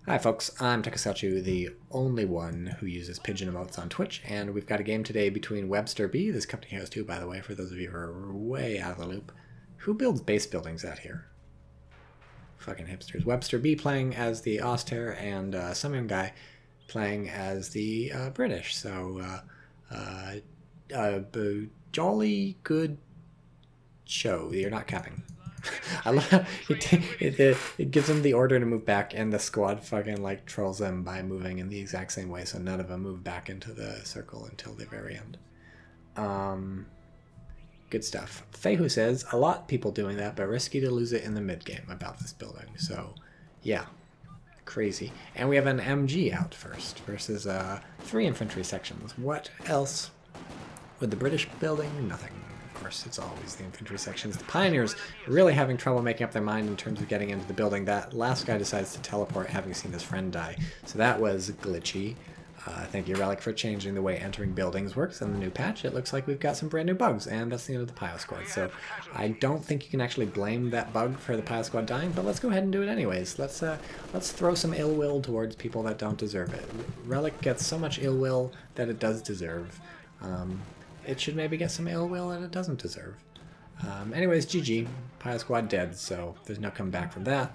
Hi folks, I'm TychoCelchuuu, the only one who uses pigeon emotes on Twitch, and we've got a game today between Webster B, this company has two by the way, for those of you who are way out of the loop. Who builds base buildings out here? Fucking hipsters. Webster B playing as the Auster, and some young guy playing as the British, so jolly good show. You're not capping. I love it gives them the order to move back, and the squad fucking like trolls them by moving in the exact same way, so none of them move back into the circle until the very end. Good stuff. Fehu says a lot of people doing that, but risky to lose it in the mid game about this building. So yeah, crazy. And we have an MG out first versus 3 infantry sections. What else with the British building? Nothing. Of course, it's always the infantry sections. The Pioneers are really having trouble making up their mind in terms of getting into the building. That last guy decides to teleport, having seen his friend die. So that was glitchy. Thank you, Relic, for changing the way entering buildings works in the new patch. It looks like we've got some brand new bugs, and that's the end of the Pio Squad. So I don't think you can actually blame that bug for the Pio Squad dying, but let's go ahead and do it anyways. Let's throw some ill will towards people that don't deserve it. Relic gets so much ill will that it does deserve. It should maybe get some ill will that it doesn't deserve. Anyways, GG. Pio Squad dead, so there's no coming back from that.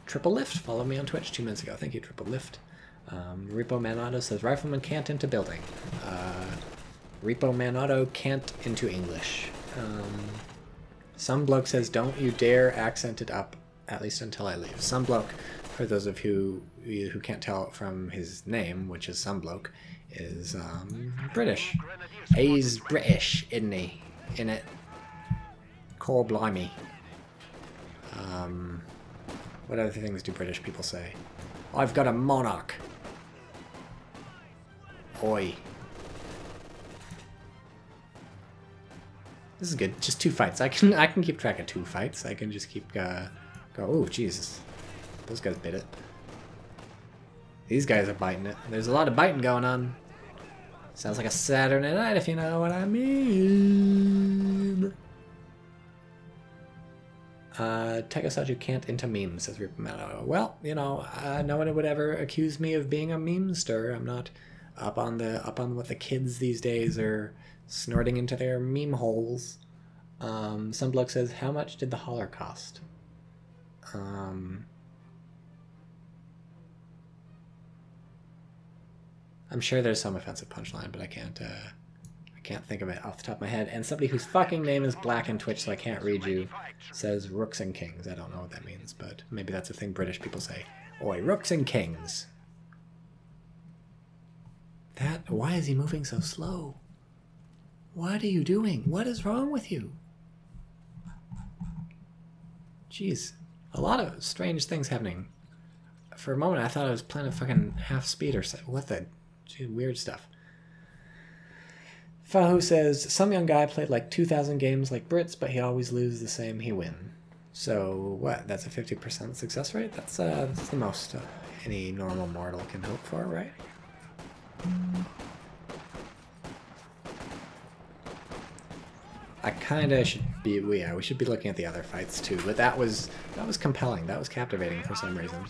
Triple Lift followed me on Twitch 2 minutes ago. Thank you, Triple Lift. Repo Man Auto says Rifleman can't into building. Repo Man Auto can't into English. Some bloke says don't you dare accent it up, at least until I leave. Some bloke, for those of you who can't tell from his name, which is some bloke, is British. He's British, isn't he? In it. Core blimey. What other things do British people say? I've got a monarch. Oi. This is good. Just 2 fights. I can keep track of 2 fights. I can just keep go. Oh Jesus, those guys bit it. These guys are biting it. There's a lot of biting going on. Sounds like a Saturday night, if you know what I mean. TychoCelchuuu can't into memes, says Ripamano. Well, you know, no one would ever accuse me of being a memester. I'm not up on what the kids these days are snorting into their meme holes. Some bloke says, how much did the hauler cost? I'm sure there's some offensive punchline, but I can't think of it off the top of my head. And somebody whose fucking name is black in Twitch, so I can't read you, says Rooks and Kings. I don't know what that means, but maybe that's a thing British people say. Oi, Rooks and Kings. Why is he moving so slow? What are you doing? What is wrong with you? Jeez, a lot of strange things happening. For a moment, I thought I was playing a fucking half speed or something. What the... weird stuff. Fahu says, some young guy played like 2,000 games like Brits, but he always loses the same he win. So, what? That's a 50% success rate? That's the most any normal mortal can hope for, right? I kind of should be, yeah, we should be looking at the other fights too, but that was compelling, that was captivating for some reason.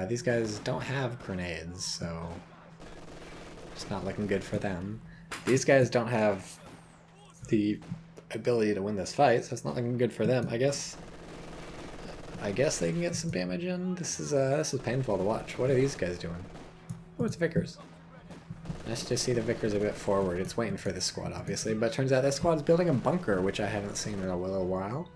These guys don't have grenades, so it's not looking good for them. These guys don't have the ability to win this fight, so it's not looking good for them. I guess they can get some damage in. This is painful to watch. What are these guys doing? Oh, it's Vickers. Nice to see the Vickers a bit forward. It's waiting for this squad, obviously, but turns out this squad's building a bunker, which I haven't seen in a little while.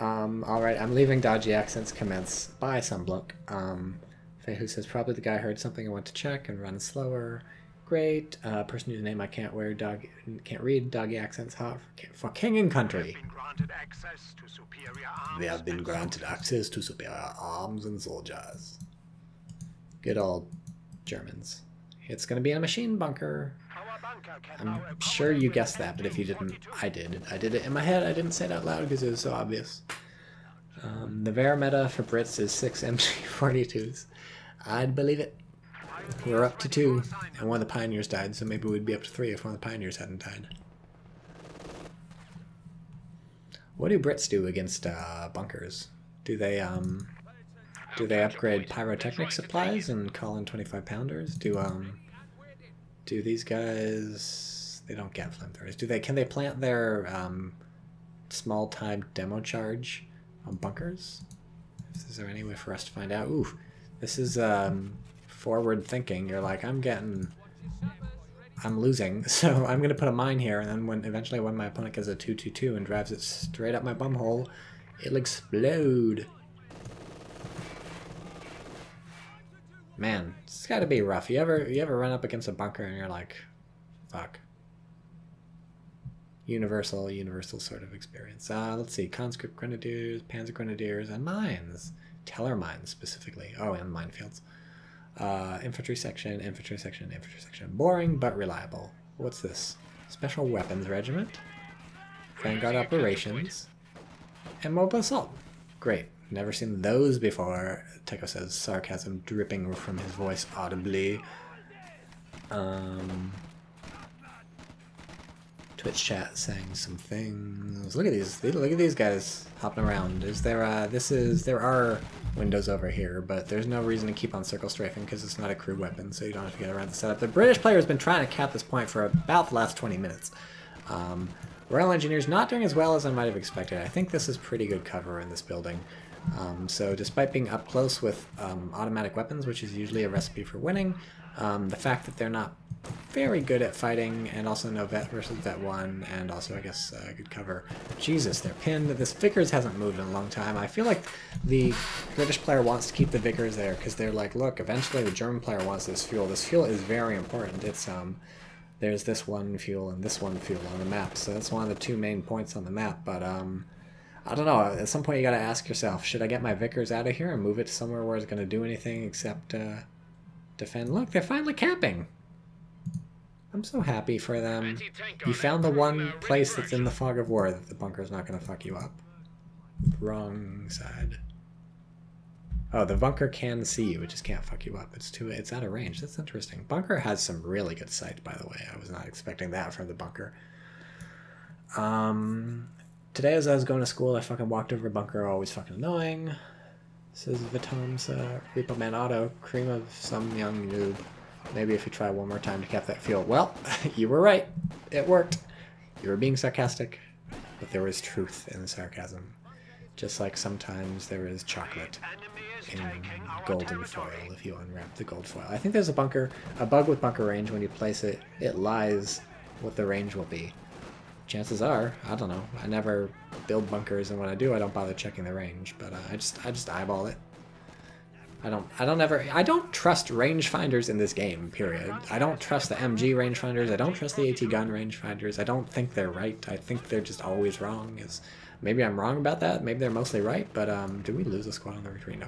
Alright, I'm leaving dodgy accents commence. Bye, some bloke. Fehu says, probably the guy heard something and went to check and run slower. Great. Person whose name I can't read. Doggy accents hot for king and country. They have been granted access to superior arms and soldiers. Good old Germans. It's going to be in a machine bunker. I'm sure you guessed that, but if you didn't, I did. I did it in my head. I didn't say it out loud because it was so obvious. The Vera meta for Brits is 6 MG42s. I'd believe it. We're up to 2, and one of the Pioneers died, so maybe we'd be up to 3 if one of the Pioneers hadn't died. What do Brits do against bunkers? Do they Do they upgrade pyrotechnic supplies and call in 25 pounders? Do these guys... They don't get flamethrowers. Can they plant their small time demo charge on bunkers? Is there any way for us to find out? Ooh, this is forward thinking. You're like, I'm losing, so I'm gonna put a mine here, and then eventually when my opponent gets a 2-2-2 and drives it straight up my bumhole, it'll explode. Man, it's gotta be rough. You ever run up against a bunker and you're like, fuck. Universal sort of experience. Let's see, conscript grenadiers, panzer grenadiers, and mines. Teller mines specifically. Oh, and minefields. Infantry section, infantry section, infantry section. Boring but reliable. What's this? Special weapons regiment. Vanguard operations. And mobile assault. Great. Never seen those before, Tycho says, sarcasm dripping from his voice audibly. Twitch chat saying some things. Look at these guys hopping around. There are windows over here, but there's no reason to keep on circle strafing because it's not a crew weapon, so you don't have to get around the setup. The British player has been trying to cap this point for about the last 20 minutes. Royal Engineers not doing as well as I might have expected. I think this is pretty good cover in this building. So despite being up close with automatic weapons, which is usually a recipe for winning, the fact that they're not very good at fighting, and also no vet versus vet 1, and also I guess good cover. Jesus, they're pinned. This Vickers hasn't moved in a long time. I feel like the British player wants to keep the Vickers there because they're like, look, eventually the German player wants this fuel. This fuel is very important. It's there's this one fuel and this one fuel on the map, so that's one of the two main points on the map. But I don't know. At some point you got to ask yourself, should I get my Vickers out of here and move it to somewhere where it's going to do anything except defend? Look, they're finally camping. I'm so happy for them. You found the one place that's in the fog of war that the bunker's not going to fuck you up. Wrong side. Oh, the bunker can see you, it just can't fuck you up. It's out of range. That's interesting. Bunker has some really good sight, by the way. I was not expecting that from the bunker. Today as I was going to school, I fucking walked over a bunker, always fucking annoying. Says Vitom's Repo Man Auto, cream of some young noob. Maybe if you try one more time to cap that fuel. Well, you were right. It worked. You were being sarcastic, but there was truth in the sarcasm. Just like sometimes there is chocolate in golden foil if you unwrap the gold foil. I think there's a bug with bunker range. When you place it, it lies what the range will be. Chances are, I don't know. I never build bunkers, and when I do, I don't bother checking the range. But I just eyeball it. I don't trust rangefinders in this game, period. I don't trust the MG rangefinders. I don't trust the AT gun rangefinders. I don't think they're right. I think they're just always wrong. Maybe I'm wrong about that. Maybe they're mostly right. But did we lose a squad on the retreat? No.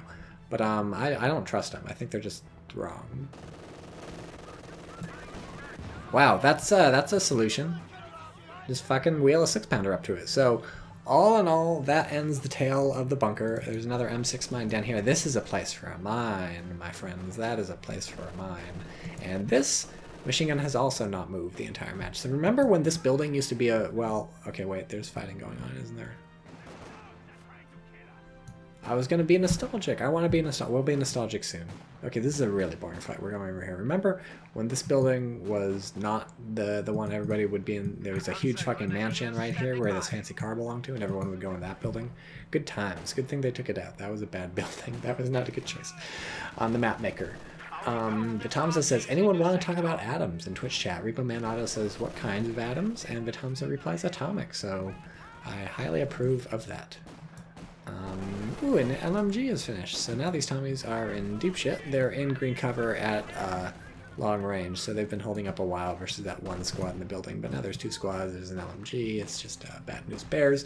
But I don't trust them. I think they're just wrong. Wow, that's a solution. Just fucking wheel a 6-pounder up to it. So all in all, that ends the tale of the bunker. There's another M6 mine down here. This is a place for a mine, my friends. That is a place for a mine. And this machine gun has also not moved the entire match. So remember when this building used to be a... Well, okay, wait, there's fighting going on, isn't there? I was going to be nostalgic. I want to be nostalgic. We'll be nostalgic soon. Okay, this is a really boring fight. We're going over here. Remember when this building was not the one everybody would be in? There was a huge fucking mansion right here where this fancy car belonged to, and everyone would go in that building. Good times. Good thing they took it out. That was a bad building. That was not a good choice. On the map maker. Vitomza says, anyone want to talk about atoms in Twitch chat? Repo Man Auto says, what kinds of atoms? And Vitomza replies, atomic. So I highly approve of that. Ooh, and LMG is finished. So now these Tommies are in deep shit. They're in green cover at long range, so they've been holding up a while versus that one squad in the building. But now there's 2 squads. There's an LMG. It's just bad news bears.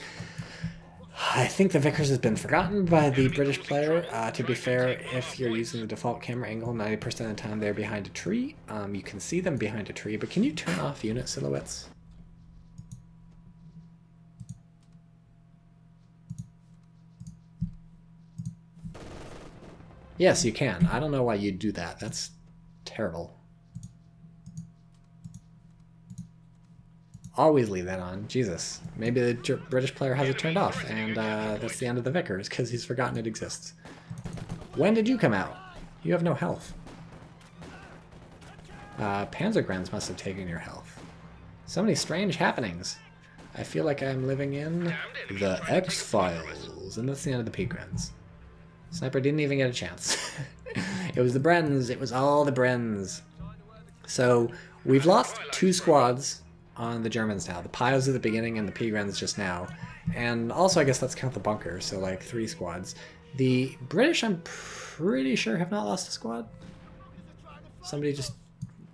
I think the Vickers has been forgotten by the British player. To be fair, if you're using the default camera angle, 90% of the time they're behind a tree. You can see them behind a tree, but can you turn off unit silhouettes? Yes, you can. I don't know why you'd do that. That's terrible. Always leave that on. Jesus. Maybe the British player has it turned off, and that's the end of the Vickers, because he's forgotten it exists. When did you come out? You have no health. Panzerwerfer must have taken your health. So many strange happenings. I feel like I'm living in the X-Files. And that's the end of the Panzerwerfer. Sniper didn't even get a chance. It was the Brens. It was all the Brens. So we've lost 2 squads on the Germans now. The Pios at the beginning and the Panzerwerfer just now. And also I guess let's count the bunker. So like 3 squads. The British, I'm pretty sure, have not lost a squad. Somebody just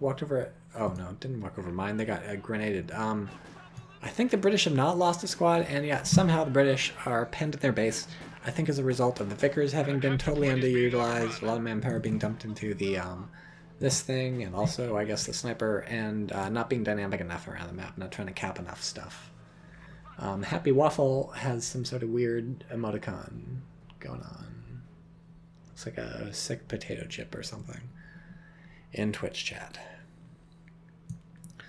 walked over it. Oh no, didn't walk over mine. They got grenaded. I think the British have not lost a squad, and yet somehow the British are penned at their base. I think as a result of the Vickers having been totally underutilized, a lot of manpower being dumped into the this thing, and also I guess the sniper, and not being dynamic enough around the map, not trying to cap enough stuff. Happy Waffle has some sort of weird emoticon going on. Looks like a sick potato chip or something in Twitch chat.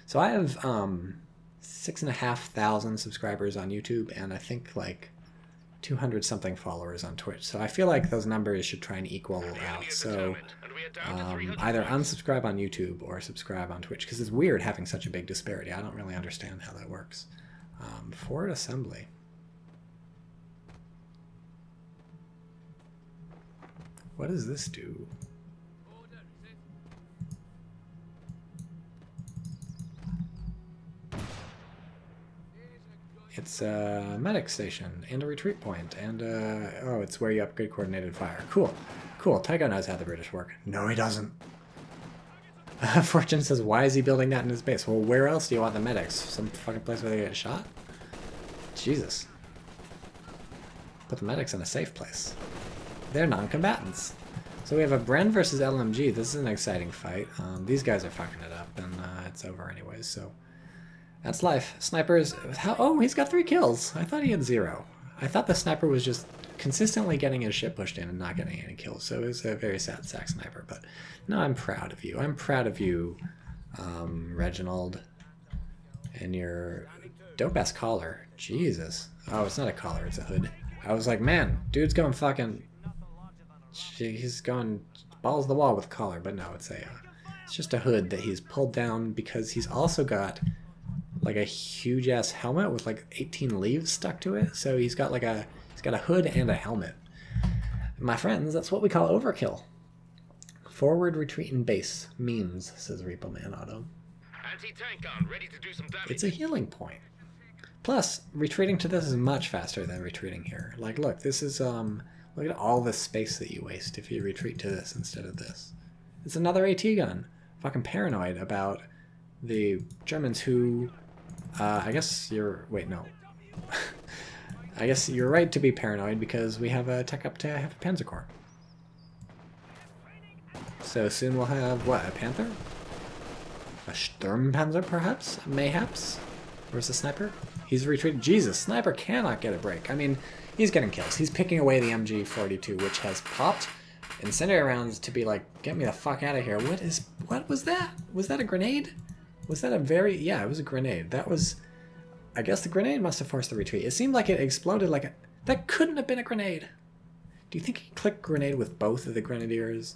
So I have 6,500 subscribers on YouTube, and I think like 200 something followers on Twitch. So I feel like those numbers should try and equal out. So either unsubscribe on YouTube or subscribe on Twitch, because it's weird having such a big disparity. I don't really understand how that works. Forward assembly. What does this do? It's a medic station and a retreat point, and oh, it's where you upgrade coordinated fire. Cool. Cool. Tycho knows how the British work. No, he doesn't. Fortune says, why is he building that in his base? Well, where else do you want the medics? Some fucking place where they get shot? Jesus. Put the medics in a safe place. They're non-combatants. So we have a Bren versus LMG. This is an exciting fight. These guys are fucking it up, and it's over anyways, so that's life. Snipers... Oh, he's got 3 kills. I thought he had 0. I thought the sniper was just consistently getting his shit pushed in and not getting any kills, so it was a very sad sack sniper, but no, I'm proud of you. I'm proud of you, Reginald, and your dope-ass collar. Jesus. Oh, it's not a collar, it's a hood. I was like, man, dude's going fucking... He's going balls to the wall with collar, but no, it's just a hood that he's pulled down because he's also got like a huge ass helmet with like 18 leaves stuck to it. So he's got a hood and a helmet. My friends, that's what we call overkill. Forward retreat in base means, says Repo Man Auto. Anti-tank gun ready to do some damage. It's a healing point. Plus, retreating to this is much faster than retreating here. Like, look, this is look at all the space that you waste if you retreat to this instead of this. It's another AT gun. Fucking paranoid about the Germans who, I guess you're, wait, no. I guess you're right to be paranoid because we have a tech up to have a Panzer Corps. So soon we'll have, what, a Panther? A Sturmpanzer, perhaps? Mayhaps? Where's the sniper? He's retreated. Jesus, sniper cannot get a break. I mean, he's getting kills. He's picking away the MG42, which has popped incendiary rounds to be like, get me the fuck out of here. What was that? Was that a grenade? Was that a very... Yeah, it was a grenade. That was... I guess the grenade must have forced the retreat. It seemed like it exploded like a... That couldn't have been a grenade. Do you think he clicked grenade with both of the grenadiers?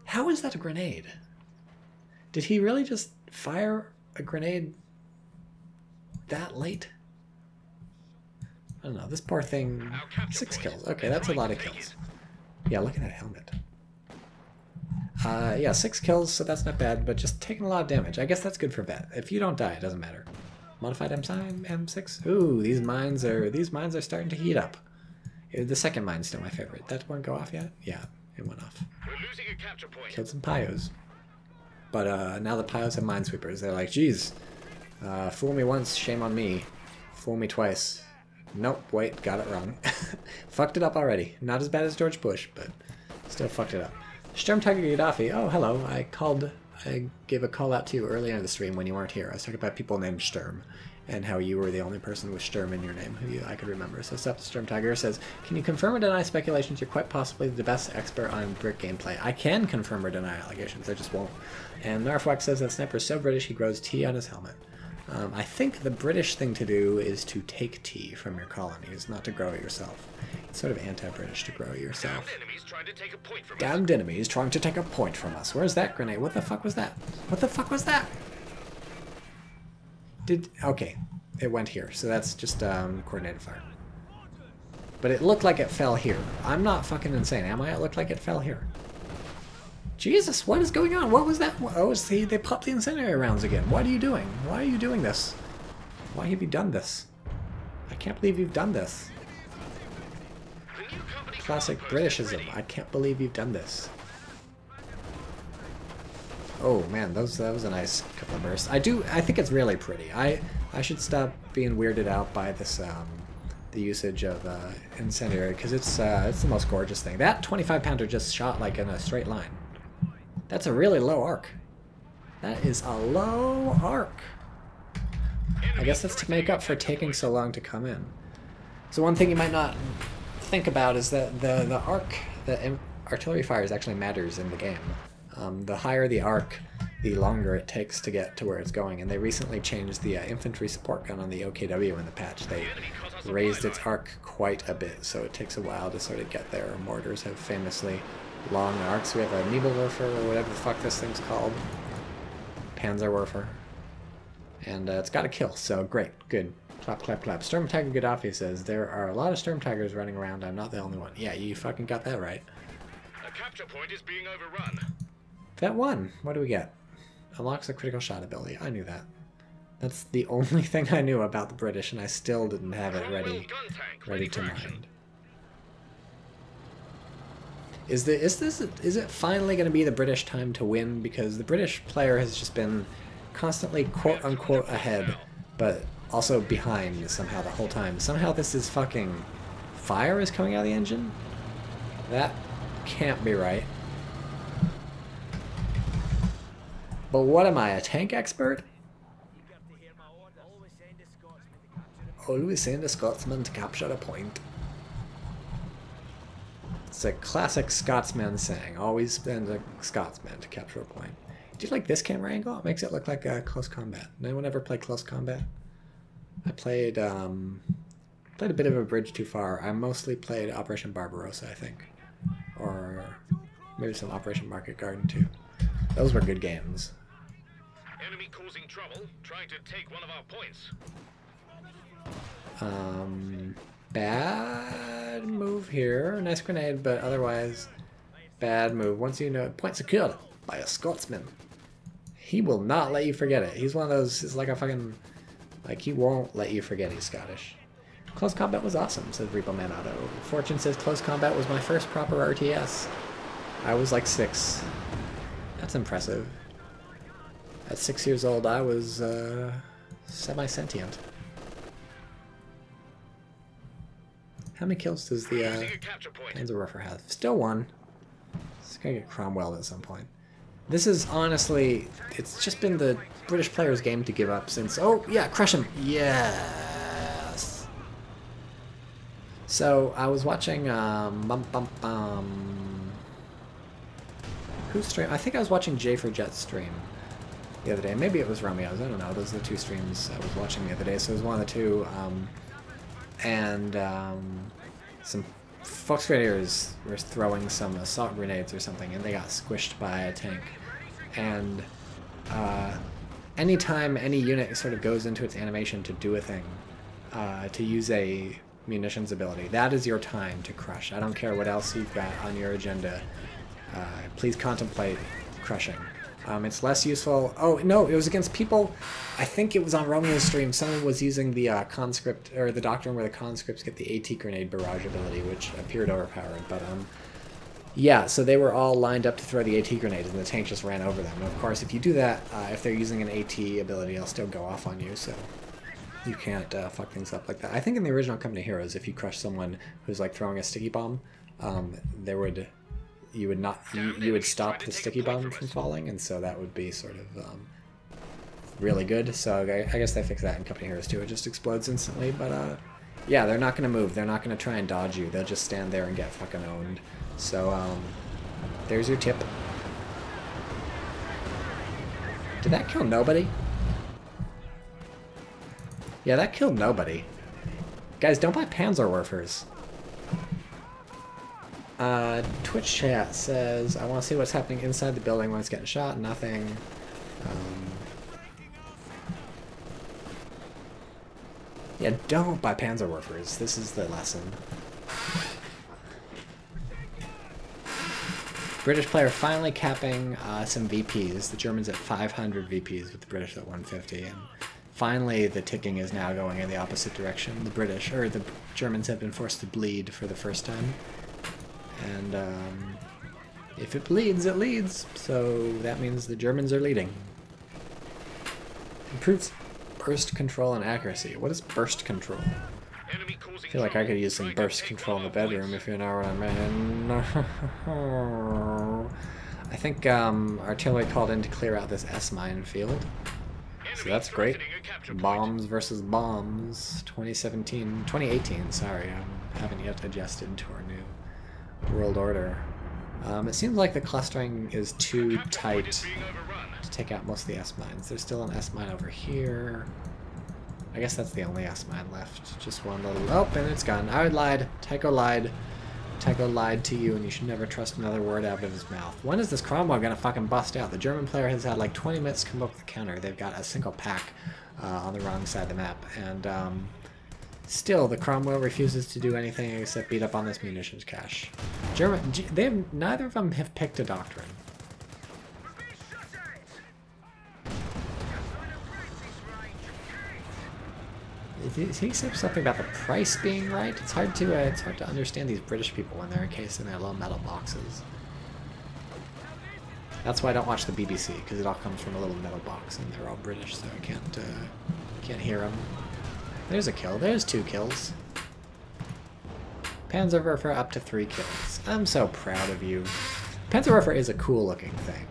How is that a grenade? Did he really just fire a grenade that late? I don't know. This poor thing... 6 kills. Okay, that's a lot of kills. Yeah, look at that helmet. Yeah, 6 kills, so that's not bad, but just taking a lot of damage. I guess that's good for vet. If you don't die, it doesn't matter. Modified M6? Ooh, these mines are starting to heat up. The second mine's still my favorite. That won't go off yet? Yeah, it went off. We're losing a capture point. Killed some Pios. But now the Pios have minesweepers. They're like, geez, fool me once, shame on me. Fool me twice. Nope, wait, got it wrong. Fucked it up already. Not as bad as George Bush, but still fucked it up. Sturmtiger Gaddafi. Oh, hello. I gave a call out to you earlier in the stream when you weren't here. I was talking about people named Sturm and how you were the only person with Sturm in your name who I could remember. So Seth Sturmtiger says, can you confirm or deny speculations you're quite possibly the best expert on brick gameplay? I can confirm or deny allegations, I just won't. And Narfwax says that Sniper's so British he grows tea on his helmet. I think the British thing to do is to take tea from your colonies, not to grow it yourself. Sort of anti-British to grow yourself. Damned enemies trying to take a point from us. Damned enemies trying to take a point from us. Where's that grenade? What the fuck was that? What the fuck was that? Okay, it went here, so that's just coordinated fire. But it looked like it fell here. I'm not fucking insane, am I? It looked like it fell here. Jesus, what is going on? What was that? Oh, see, they popped the incendiary rounds again. What are you doing? Why are you doing this? Why have you done this? I can't believe you've done this. Classic Britishism. I can't believe you've done this. Oh man, that was a nice couple of bursts. I think it's really pretty. I should stop being weirded out by this the usage of incendiary, because it's the most gorgeous thing. That 25-pounder just shot like in a straight line. That's a really low arc. That is a low arc. I guess that's to make up for taking so long to come in. So one thing you might not think about is that the artillery fires actually matters in the game. The higher the arc, the longer it takes to get to where it's going. And they recently changed the infantry support gun on the OKW in the patch. They raised its arc quite a bit, so it takes a while to sort of get there. Mortars have famously long arcs. We have a Nebelwerfer, or whatever the fuck this thing's called. Panzerwerfer. And it's got a kill, so great, good. Clap, clap, clap. Sturm Tiger Gaddafi says, there are a lot of Sturm Tigers running around, I'm not the only one. Yeah, you fucking got that right. A capture point is being overrun. That one, what do we get? Unlocks a critical shot ability. I knew that. That's the only thing I knew about the British, and I still didn't have it ready to mind. Is it finally going to be the British time to win? Because the British player has just been constantly quote-unquote ahead, but also behind somehow the whole time. Somehow this is fucking... fire is coming out of the engine? That can't be right. But what am I, a tank expert? Always send a Scotsman to capture a point. It's a classic Scotsman saying. Always send a Scotsman to capture a point. Do you like this camera angle? It makes it look like close combat. Did anyone ever play close combat? I played a bit of a bridge too far. I mostly played Operation Barbarossa, I think. Or maybe some Operation Market Garden too. Those were good games. Enemy causing trouble, trying to take one of our points. Bad move here. Nice grenade, but otherwise bad move. Once you know, point secured by a Scotsman. He will not let you forget it. He's one of those, it's like a fucking, like he won't let you forget he's Scottish. Close combat was awesome, says Repo Man Auto. Fortune says close combat was my first proper RTS. I was like 6. That's impressive. At 6 years old, I was semi-sentient. How many kills does the Panzerwerfer have? Still 1. It's gonna get Cromwell at some point. This is honestly, it's just been the British player's game to give up since. Oh yeah, crush him. Yes. So I was watching whose stream? I think I was watching J for Jet stream the other day. Maybe it was Romeo's. I don't know. Those are the two streams I was watching the other day. So it was one of the two. Some Fox Grenadiers were throwing some assault grenades or something, and they got squished by a tank. And anytime any unit sort of goes into its animation to do a thing, to use a munitions ability, that is your time to crush. I don't care what else you've got on your agenda. Please contemplate crushing. It's less useful. Oh, no, it was against people. I think it was on Romeo's stream. Someone was using the conscript, or the doctrine where the conscripts get the AT grenade barrage ability, which appeared overpowered. But, yeah, so they were all lined up to throw the AT grenades, and the tank just ran over them. And of course, if you do that, if they're using an AT ability, it'll still go off on you, so you can't fuck things up like that. I think in the original Company Heroes, if you crush someone who's, like, throwing a sticky bomb, you would stop the sticky bomb from falling, and so that would be sort of really good. So I guess they fixed that in Company Heroes too. It just explodes instantly, but yeah, they're not going to move. They're not going to try and dodge you. They'll just stand there and get fucking owned. So there's your tip. Did that kill nobody? Yeah, that killed nobody. Guys, don't buy Panzerwerfers. Twitch chat says, I want to see what's happening inside the building when it's getting shot. Nothing. Yeah, don't buy Panzerwerfers. This is the lesson. British player finally capping some VPs. The Germans at 500 VPs with the British at 150. And finally, the ticking is now going in the opposite direction. The British, or the Germans, have been forced to bleed for the first time. And if it bleeds, it leads. So that means the Germans are leading. Improves burst control and accuracy. What is burst control? I feel like I could use some burst control in the bedroom, if you know what I mean. I think artillery called in to clear out this S-mine field. So that's great. Bombs versus bombs. 2018, sorry. I haven't yet adjusted to our new world order. It seems like the clustering is too tight to take out most of the S-mines. There's still an S-mine over here. I guess that's the only S-mine left. Just one little... Oh, and it's gone. I lied. Tycho lied. Tycho lied to you, and you should never trust another word out of his mouth. When is this Cromwell gonna fucking bust out? The German player has had like 20 minutes to come up with a counter. They've got a single pack on the wrong side of the map. And still, the Cromwell refuses to do anything except beat up on this munitions cache. Neither of them have picked a doctrine. He said something about the price being right. It's hard to understand these British people when they're encased in their little metal boxes. That's why I don't watch the BBC, because it all comes from a little metal box, and they're all British, so I can't hear them. There's a kill. There's 2 kills. Panzerwerfer up to 3 kills. I'm so proud of you. Panzerwerfer is a cool-looking thing.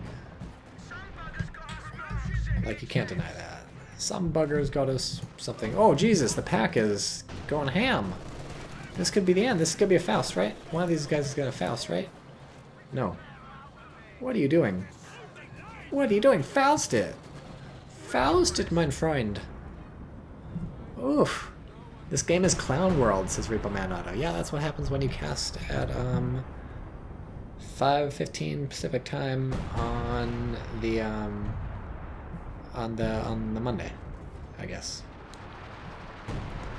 Like, you can't deny that. Some buggers got us something. Oh, Jesus, the pack is going ham. This could be the end. This could be a Faust, right? One of these guys is going to Faust, right? No. What are you doing? What are you doing? Faust it! Faust it, mein Freund. Oof. This game is Clown World, says Repo Man Auto. Yeah, that's what happens when you cast at 5:15 Pacific time on the Monday, I guess.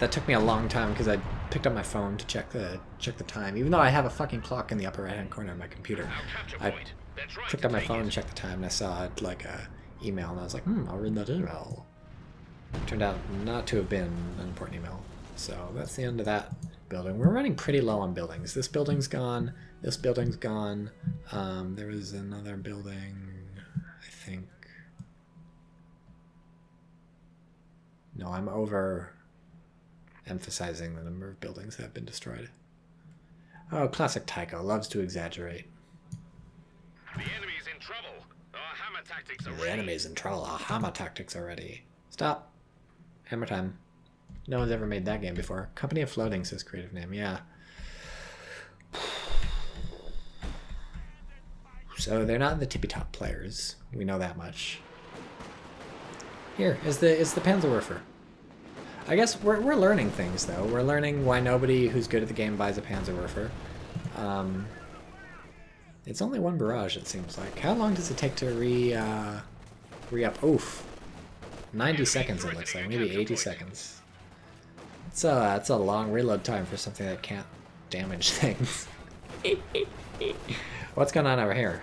That took me a long time because I picked up my phone to check the time, even though I have a fucking clock in the upper right hand corner of my computer. I picked up my phone and checked the time, and I saw like a email, and I was like, I'll read that email. Turned out not to have been an important email. So that's the end of that building. We're running pretty low on buildings. This building's gone. This building's gone. There was another building, I think. No, I'm over-emphasizing the number of buildings that have been destroyed. Oh, classic Tycho. Loves to exaggerate. The enemy's in trouble. Our hammer tactics are ready. The enemy's in trouble. Our hammer tactics are ready. Stop. Hammer time. No one's ever made that game before. Company of Floating says creative name. Yeah. So they're not the tippy-top players. We know that much. Here is the Panzerwerfer. I guess we're learning things though. We're learning why nobody who's good at the game buys a Panzerwerfer. It's only one barrage, it seems like. How long does it take to re-up? Oof. 90 seconds it looks like, maybe 80 seconds. It's a long reload time for something that can't damage things. What's going on over here?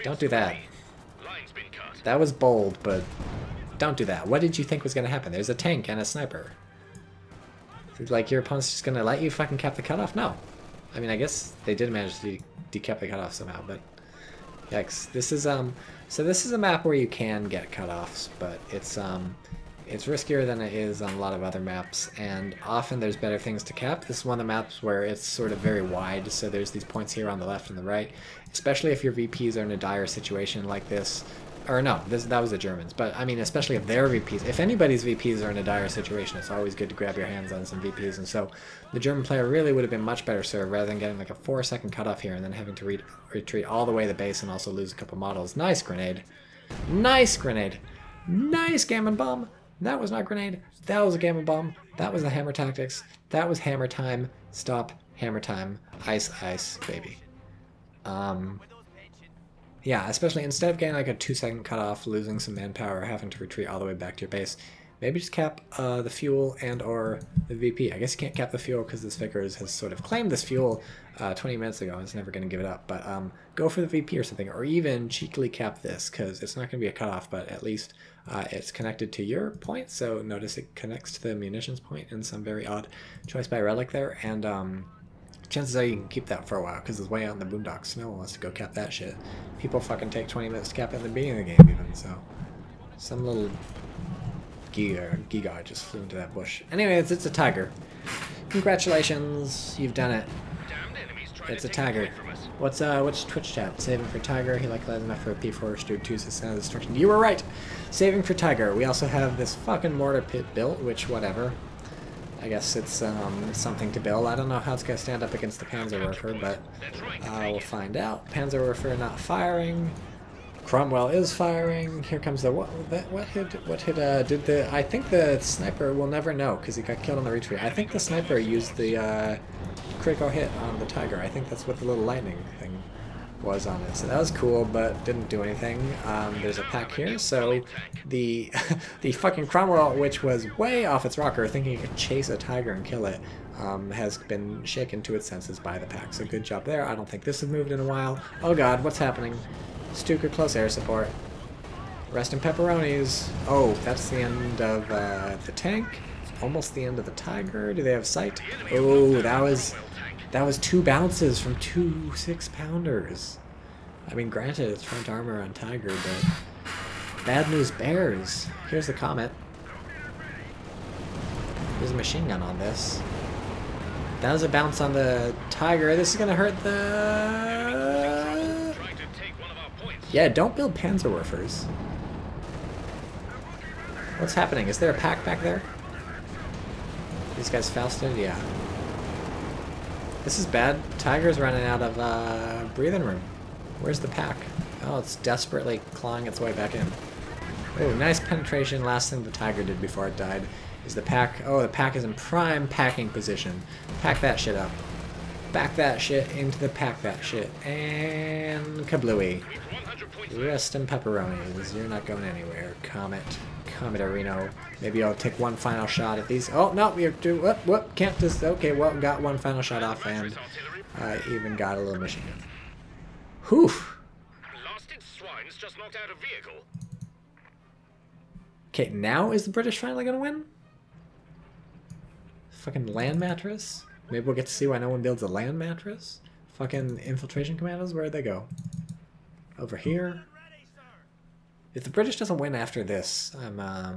Don't do that. That was bold, but don't do that. What did you think was going to happen? There's a tank and a sniper. Like, your opponent's just going to let you fucking cap the cutoff? No. I mean, I guess they did manage to decap the cutoff somehow, but yikes. This is so this is a map where you can get cutoffs, but it's riskier than it is on a lot of other maps, and often there's better things to cap. This is one of the maps where it's sort of very wide, so there's these points here on the left and the right, especially if your VPs are in a dire situation like this. Or no, that was the Germans, but I mean, especially if their VPs, if anybody's VPs are in a dire situation, it's always good to grab your hands on some VPs, and so the German player really would have been much better served rather than getting like a 4-second cutoff here and then having to retreat all the way to the base and also lose a couple models. Nice grenade. Nice grenade. Nice gammon bomb. That was not a grenade. That was a gammon bomb. That was the hammer tactics. That was hammer time. Stop Hammer time. Ice, ice, baby. Yeah, especially instead of getting like a 2-second cutoff, losing some manpower, having to retreat all the way back to your base, maybe just cap the fuel and or the VP. I guess you can't cap the fuel because this Vickers has sort of claimed this fuel 20 minutes ago and is never going to give it up. But go for the VP or something, or even cheekily cap this because it's not going to be a cutoff, but at least it's connected to your point. So notice it connects to the munitions point in some very odd choice by Relic there. And chances are you can keep that for a while because it's way out in the boondocks. No one wants to go cap that shit. People fucking take 20 minutes to cap it in the beginning of the game even, so some little Giga just flew into that bush. Anyways, it's a Tiger. Congratulations, you've done it. It's a Tiger. What's Twitch chat? Saving for Tiger. He likely has enough for a P4 Stu 2 sound of destruction. You were right! Saving for Tiger. We also have this fucking mortar pit built, which whatever. I guess it's something to build. I don't know how it's going to stand up against the Panzerwerfer, but we'll find out. Panzerwerfer not firing. Cromwell is firing. Here comes the what hit did the I think the sniper will never know because he got killed on the retreat. I think the sniper used the critical hit on the Tiger. I think that's what the little lightning thing was on it. So that was cool, but didn't do anything. There's a pack here, so the the fucking Cromwell, which was way off its rocker, thinking it could chase a Tiger and kill it, has been shaken to its senses by the pack. So good job there. I don't think this has moved in a while. Oh god, what's happening? Stuka close air support. Rest in pepperonis. Oh, that's the end of the tank. Almost the end of the Tiger. Do they have sight? Oh, that was 2 bounces from 2 6-pounders. I mean, granted, it's front armor on Tiger, but bad news bears. Here's the Comet. There's a machine gun on this. That was a bounce on the Tiger. This is gonna hurt the... Yeah, don't build Panzerwerfers. What's happening? Is there a pack back there? These guys Fausted? Yeah. This is bad. Tiger's running out of breathing room. Where's the pack? Oh, it's desperately clawing its way back in. Oh, nice penetration. Last thing the Tiger did before it died is the pack. Oh, the pack is in prime packing position. Pack that shit up. Back that shit into the pack that shit. And kablooey. Rest in pepperonis. You're not going anywhere. Comet Areno. Maybe I'll take one final shot at these. Oh, no, we're doing... Whoop, can't just... Okay, well, got one final shot off and even got a little machine gun. Whew. Lasted swines just knocked out a vehicle. Okay, now is the British finally going to win? Fucking land mattress? Maybe we'll get to see why no one builds a land mattress? Fucking infiltration commandos, where'd they go? Over here. If the British doesn't win after this, I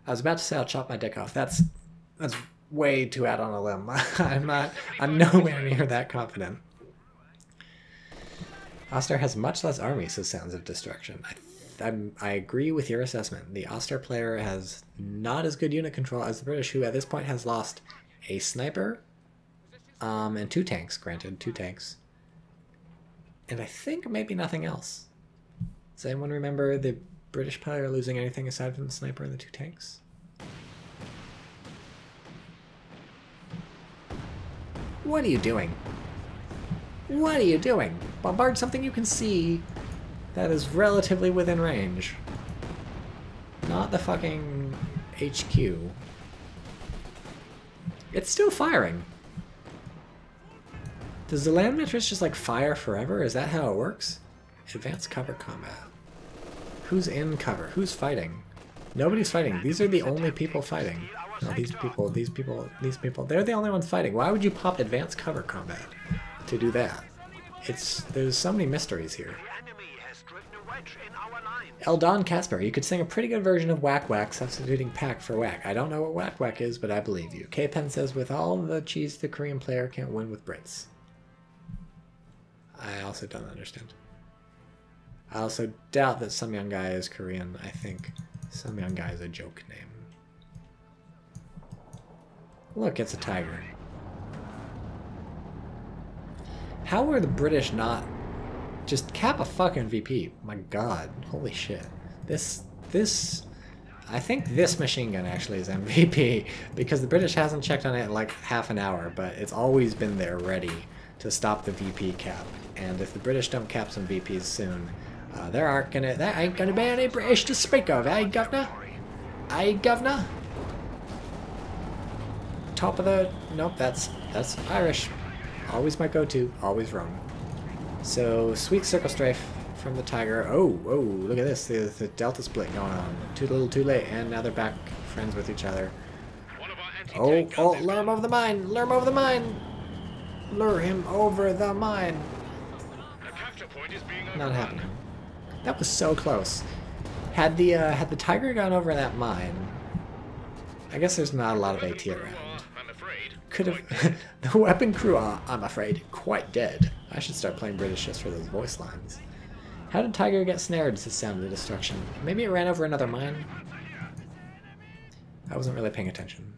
was about to say I'll chop my dick off. That's way too out on a limb. I'm nowhere near that confident. Oster has much less army, says Sounds of Destruction. I agree with your assessment. The Oster player has not as good unit control as the British, who at this point has lost a sniper, and 2 tanks, granted, 2 tanks. And I think maybe nothing else. Does anyone remember the British player losing anything aside from the sniper and the 2 tanks? What are you doing? What are you doing? Bombard something you can see that is relatively within range. Not the fucking HQ. It's still firing. Does the land mattress just like fire forever? Is that how it works? Advanced cover combat. Who's in cover? Who's fighting? Nobody's fighting. These are the only people fighting. No, these people. They're the only ones fighting. Why would you pop advanced cover combat to do that? There's so many mysteries here. Eldon Casper, you could sing a pretty good version of Whack Whack substituting Pack for Whack. I don't know what Whack Whack is, but I believe you. K-Pen says, with all the cheese, the Korean player can't win with Brits. I also don't understand. I also doubt that Some Young Guy is Korean. I think Some Young Guy is a joke name. Look, it's a tiger. How were the British not... Just cap a fucking VP. My god. Holy shit. This I think this machine gun actually is MVP, because the British hasn't checked on it in like half an hour, but it's always been there ready to stop the VP cap. And if the British don't cap some VPs soon, there ain't gonna be any British to speak of, eh, governor? Eh, governor? Top of the... Nope, that's Irish. Always my go-to, always wrong. So, sweet circle strafe from the Tiger. Oh, look at this. There's the Delta split going on. Too little, too late, and now they're back friends with each other. Oh, lure him over the mine! Lure him over the mine! Lure him over the mine! Not happening. That was so close. Had the Tiger gone over that mine, I guess there's not a lot of AT around. Could have... The weapon crew are, I'm afraid, quite dead. I should start playing British just for those voice lines. How did Tiger get snared to sound of destruction? Maybe it ran over another mine? I wasn't really paying attention.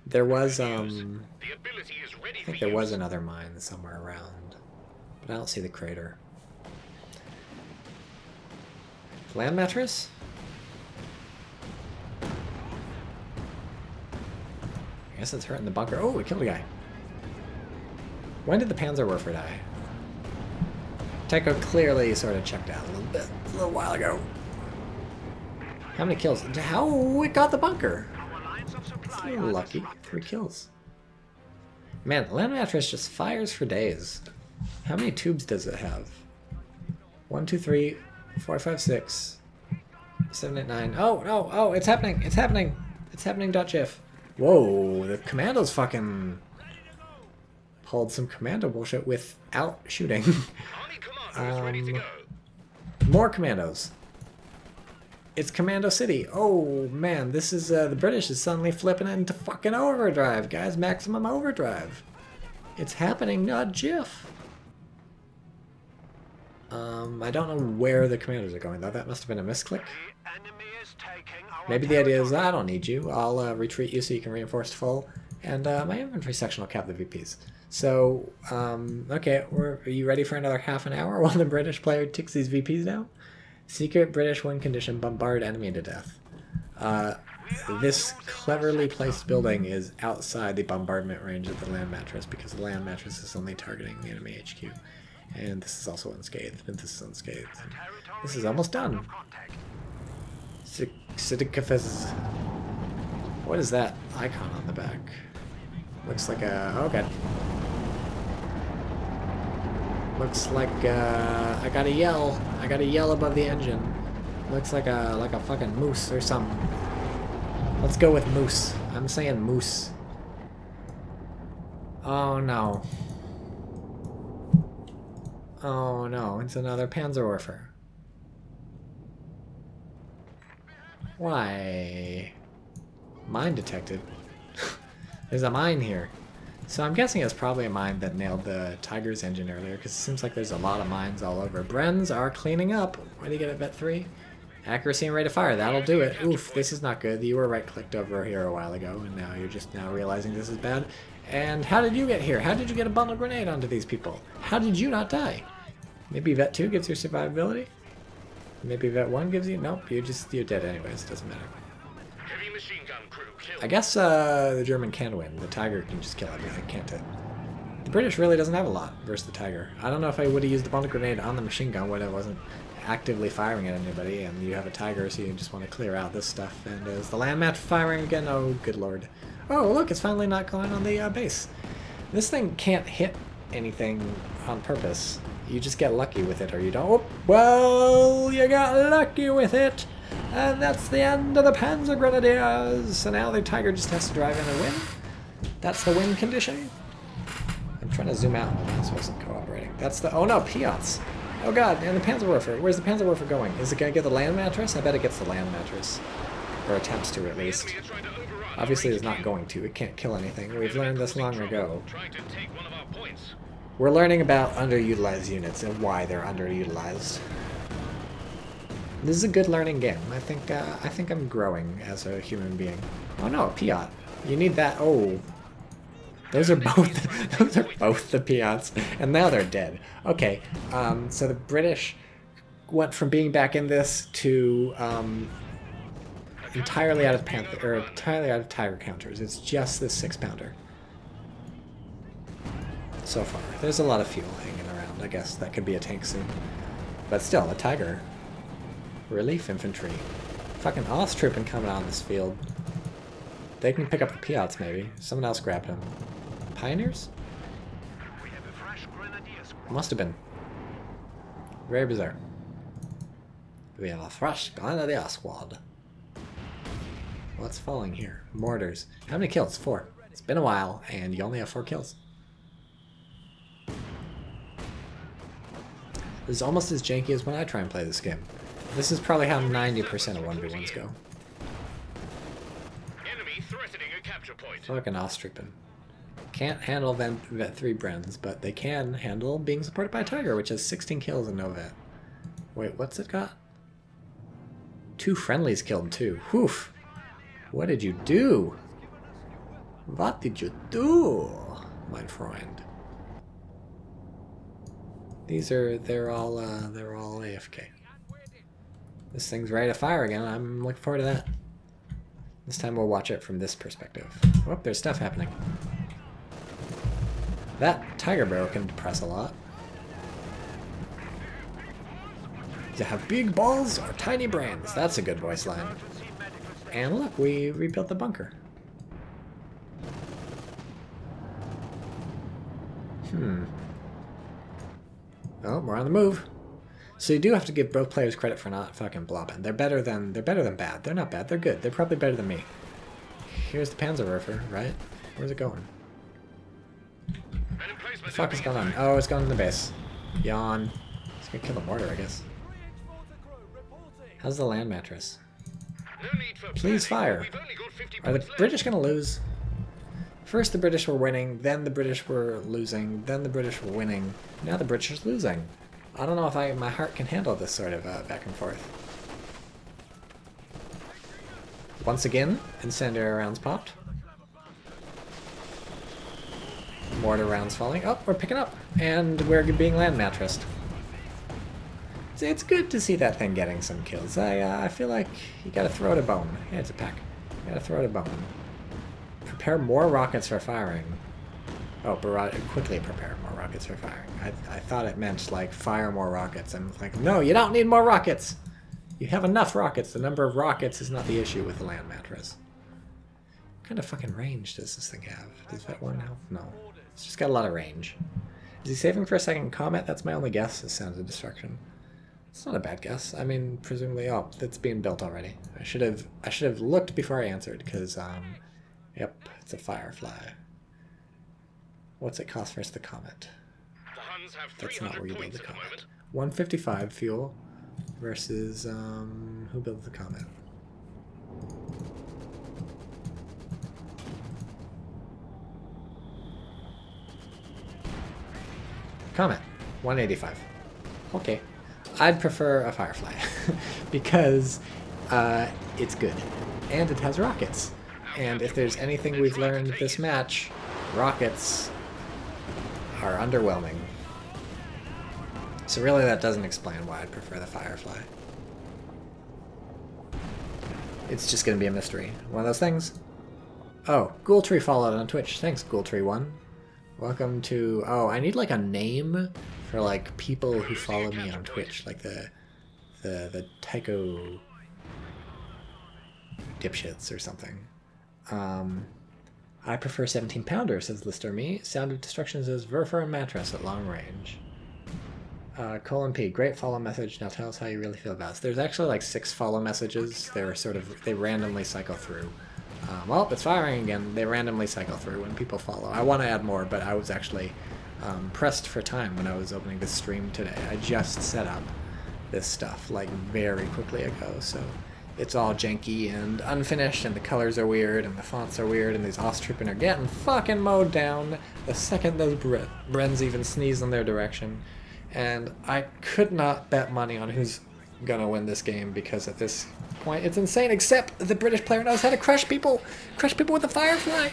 There was, I think there was another mine somewhere around. But I don't see the crater. Land mattress? I guess it's hurting the bunker. Oh, we killed a guy. When did the Panzerwerfer die? Tycho clearly sort of checked out a little while ago. How many kills? How it got the bunker? It's a little lucky. 3 kills. Man, land mattress just fires for days. How many tubes does it have? 1, 2, 3, 4, 5, 6, 7, 8, 9. Oh, no, oh, it's happening, it's happening. It's happening, .gif. Whoa, the commandos fucking pulled some commando bullshit without shooting. More commandos. It's Commando City. Oh man, this is the British is suddenly flipping it into fucking overdrive, guys. Maximum overdrive. It's happening, not GIF. I don't know where the commandos are going though. That must have been a misclick. Maybe the idea is I don't need you. I'll retreat you so you can reinforce full, and my infantry section will cap the VPs. So, okay, are you ready for another half an hour while the British player ticks these VPs down? Secret British win condition, bombard enemy to death. This cleverly placed building is outside the bombardment range of the land mattress because the land mattress is only targeting the enemy HQ. And this is also unscathed, and this is unscathed. This is almost done. Sidikafez. What is that icon on the back? Looks like a... oh god. Looks like I gotta yell. I gotta yell above the engine. Looks like a fucking moose or something. Let's go with moose. I'm saying moose. Oh no. Oh no, it's another Panzerwerfer. Why? Mine detected. There's a mine here. So I'm guessing it's probably a mine that nailed the Tiger's engine earlier, because it seems like there's a lot of mines all over. Brens are cleaning up. What do you get at vet 3? Accuracy and rate of fire. That'll do it. Oof, this is not good. You were right-clicked over here a while ago, and now you're just now realizing this is bad. And how did you get here? How did you get a bundle grenade onto these people? How did you not die? Maybe vet 2 gives you survivability? Maybe vet 1 gives you... nope, you're dead anyways. It doesn't matter. Heavy machine gun crew killed. I guess the German can win. The Tiger can just kill everything, can't it? The British really doesn't have a lot versus the Tiger. I don't know if I would have used the bundle grenade on the machine gun when it wasn't actively firing at anybody, and you have a Tiger, so you just want to clear out this stuff. And is the land match firing again? Oh, good lord. Oh, look, it's finally not going on the base. This thing can't hit anything on purpose. You just get lucky with it, or you don't. Oh, well, you got lucky with it. And that's the end of the Panzer Grenadiers. So now the Tiger just has to drive in and win. That's the win condition. I'm trying to zoom out. My mouse wasn't cooperating. That's the... oh no, Piats. Oh god, and the Panzerwerfer. Where's the Panzerwerfer going? Is it going to get the land mattress? I bet it gets the land mattress. Or attempts to, at least. Obviously it's not going to. It can't kill anything. We've learned this long ago. We're learning about underutilized units and why they're underutilized. This is a good learning game. I think I'm growing as a human being. Oh no, a Piat. You need that. Oh, those are both. Those are both the Piats, and now they're dead. Okay, so the British went from being back in this to entirely out of Panther, or entirely out of Tiger counters. It's just this 6-pounder. So far. There's a lot of fuel hanging around. I guess that could be a tank soon. But still, a Tiger. Relief infantry. Fucking Osttrooping coming on this field. They can pick up the Piats maybe. Someone else grabbed him. Pioneers? Must have been. Very bizarre. We have a fresh Grenadier squad. What's falling here? Mortars. How many kills? 4. It's been a while, and you only have 4 kills. This is almost as janky as when I try and play this game. This is probably how 90% of 1v1s go. Enemy threatening a capture point. Fucking Osttrooping. Can't handle Vet 3 Brens, but they can handle being supported by a Tiger, which has 16 kills and no Vet. Wait, what's it got? 2 friendlies killed too. Whew! What did you do? What did you do, my friend? They're all AFK. This thing's ready to fire again. I'm looking forward to that. This time we'll watch it from this perspective. Oh, there's stuff happening. That Tiger barrel can depress a lot. You have big balls or tiny brains. That's a good voice line. And look, we rebuilt the bunker. Oh, we're on the move. So you do have to give both players credit for not fucking blobbing. They're better than bad. They're not bad. They're good. They're probably better than me. Here's the Panzerwerfer, right? Where's it going? What the fuck is going on? Oh, it's going to the base. Yawn. It's gonna kill the mortar, I guess. How's the land mattress? Please fire. Are the British gonna lose? First the British were winning, then the British were losing, then the British were winning. Now the British are losing. I don't know if my heart can handle this sort of back and forth. Once again, incendiary rounds popped. Mortar rounds falling. Oh, we're picking up. And we're being land mattressed. It's good to see that thing getting some kills. I feel like you gotta throw it a bone. Yeah, it's a pack. You gotta throw it a bone. Prepare more rockets for firing. Oh, quickly prepare more rockets for firing. I thought it meant, like, fire more rockets. I'm like, no, you don't need more rockets! You have enough rockets. The number of rockets is not the issue with the land mattress. What kind of fucking range does this thing have? Does Vet 1 have? No. It's just got a lot of range. Is he saving for a second combat? That's my only guess, is Sounds of Destruction. It's not a bad guess. I mean, presumably, oh, it's being built already. I should have looked before I answered, because, yep, it's a Firefly. What's it cost versus the Comet? The Huns have That's not where you build the points at Comet. moment. 155 fuel versus, who builds the Comet? Comet, 185. Okay. I'd prefer a Firefly because it's good and it has rockets. And if there's anything we've learned this match, rockets are underwhelming. So really that doesn't explain why I'd prefer the Firefly. It's just going to be a mystery. One of those things. Oh, Ghoultree followed on Twitch. Thanks, Ghoultree1. Welcome to... Oh, I need like a name for like people who follow me on Twitch, like the Tycho dipshits or something. I prefer 17 pounder, says Lister Me. Sound of Destruction says Verfer and Mattress at long range. Colin P, great follow message. Now tell us how you really feel about us. There's actually like 6 follow messages. They randomly cycle through. Well, it's firing again. They randomly cycle through when people follow. I want to add more, but I was actually pressed for time when I was opening this stream today. I just set up this stuff like very quickly ago, so it's all janky and unfinished, and the colors are weird, and the fonts are weird, and these Osttrooping are getting fucking mowed down the second those Brens even sneeze in their direction. And I could not bet money on who's gonna win this game, because at this point it's insane, except the British player knows how to crush people with a Firefly.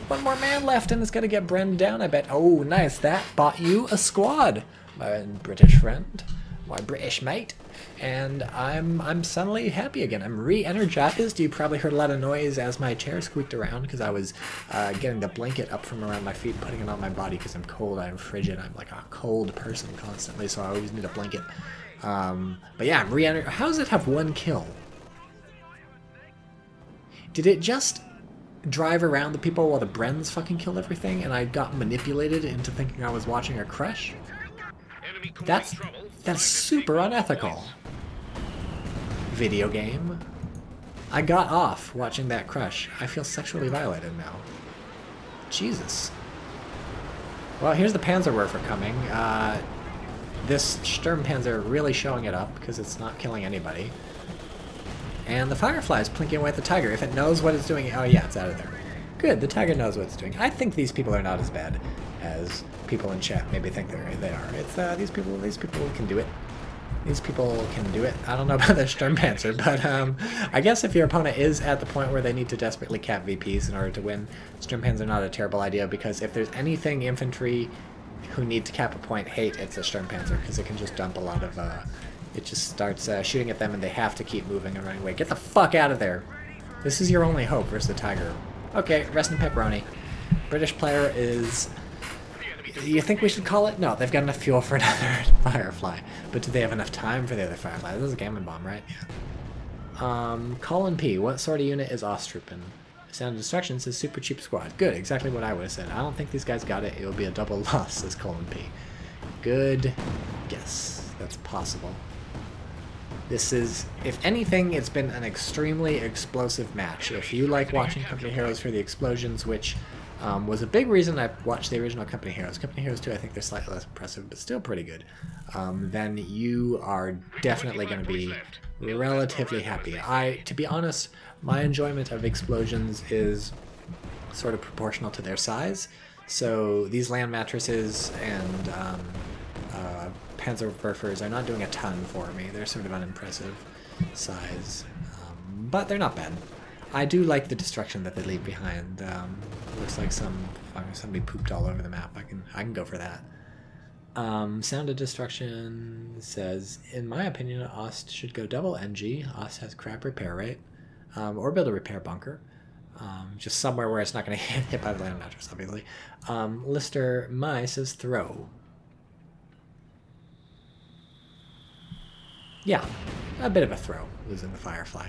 One more man left and it's gonna get Bren down, I bet. Oh, nice. That bought you a squad, my British friend. Why, British, mate. And I'm suddenly happy again. I'm re-energized. You probably heard a lot of noise as my chair squeaked around because I was getting the blanket up from around my feet, putting it on my body because I'm cold, I'm frigid, I'm like a cold person constantly, so I always need a blanket. But yeah, I'm re-energized. How does it have 1 kill? Did it just drive around the people while the Brens fucking killed everything and I got manipulated into thinking I was watching a crush? That's super unethical. Video game. I got off watching that crush. I feel sexually violated now. Jesus. Well, here's the Panzerwerfer coming. This Sturmpanzer really showing it up because it's not killing anybody. And the Firefly is plinking away at the Tiger. If it knows what it's doing... Oh yeah, it's out of there. Good, the Tiger knows what it's doing. I think these people are not as bad as people in chat maybe think they are. It's these people can do it. These people can do it. I don't know about the Sturmpanzer, but I guess if your opponent is at the point where they need to desperately cap VPs in order to win, Sturmpanzer are not a terrible idea, because if there's anything infantry who need to cap a point hate, it's a Sturmpanzer, because it can just dump a lot of... it just starts shooting at them and they have to keep moving and running away. Get the fuck out of there! This is your only hope versus the Tiger. Okay, rest in pepperoni. British player is... You think we should call it? No, they've got enough fuel for another Firefly. But do they have enough time for the other Firefly? This is a Gammon Bomb, right? Yeah. Colin P. What sort of unit is Ostrupen? Sound of Destruction says super cheap squad. Good, exactly what I would have said. I don't think these guys got it. It'll be a double loss, says Colin P. Good guess. That's possible. This is, if anything, it's been an extremely explosive match. If you like watching Company Heroes for the explosions, which was a big reason I watched the original Company Heroes. Company Heroes 2, I think they're slightly less impressive, but still pretty good. Then you are definitely going to be relatively happy. To be honest, my enjoyment of explosions is sort of proportional to their size. So these land mattresses and Panzerwerfers are not doing a ton for me. They're sort of unimpressive size, but they're not bad. I do like the destruction that they leave behind. Looks like somebody pooped all over the map. I can go for that. Sound of Destruction says, in my opinion, Ost should go double NG. Ost has crap repair rate, or build a repair bunker. Just somewhere where it's not going to get hit by the land mattress, obviously. Lister Mai says throw. Yeah, a bit of a throw, losing the Firefly.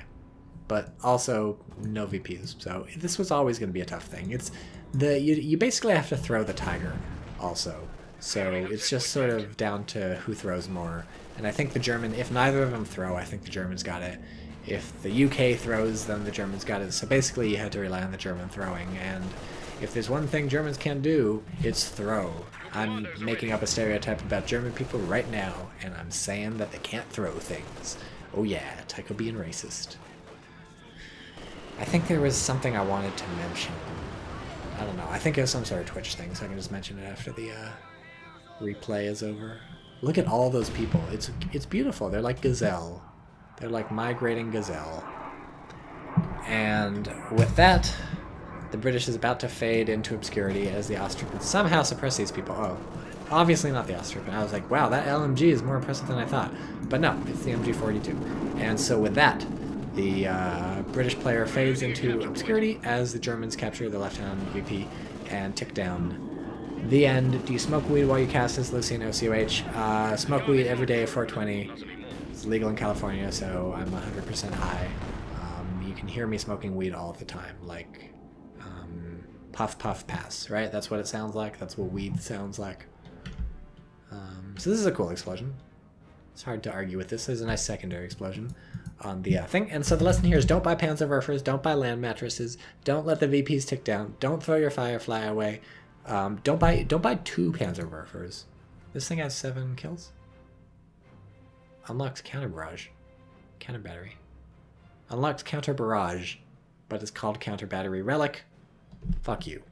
But also no VPs, so this was always going to be a tough thing. You basically have to throw the Tiger also, so it's just sort of down to who throws more. And I think the German, if neither of them throw, I think the Germans got it. If the UK throws, then the Germans got it. So basically you had to rely on the German throwing, and if there's one thing Germans can do, it's throw. I'm making up a stereotype about German people right now, and I'm saying that they can't throw things. Oh yeah, Tycho being racist. I think there was something I wanted to mention. I don't know. I think it was some sort of Twitch thing, so I can just mention it after the replay is over. Look at all those people. It's beautiful. They're like gazelle. They're like migrating gazelle. And with that, the British is about to fade into obscurity as the Austrians somehow suppress these people. Oh, obviously not the Austrian. I was like, wow, that LMG is more impressive than I thought. But no, it's the MG42. And so with that, the British player fades into obscurity as the Germans capture the left-hand VP and tick down. The end. Do you smoke weed while you cast this, Lucian OCOH? Smoke weed every day at 420. It's legal in California, so I'm 100% high. You can hear me smoking weed all the time, like puff, puff, pass, right? That's what it sounds like. That's what weed sounds like. So this is a cool explosion. It's hard to argue with this. There's a nice secondary explosion on the thing. And so the lesson here is don't buy Panzerwerfers, don't buy land mattresses, don't let the VPs tick down, don't throw your Firefly away, don't buy 2 Panzerwerfers. This thing has 7 kills. Unlocks counter barrage. Counter battery. Unlocks counter barrage, but it's called counter battery relic. Fuck you.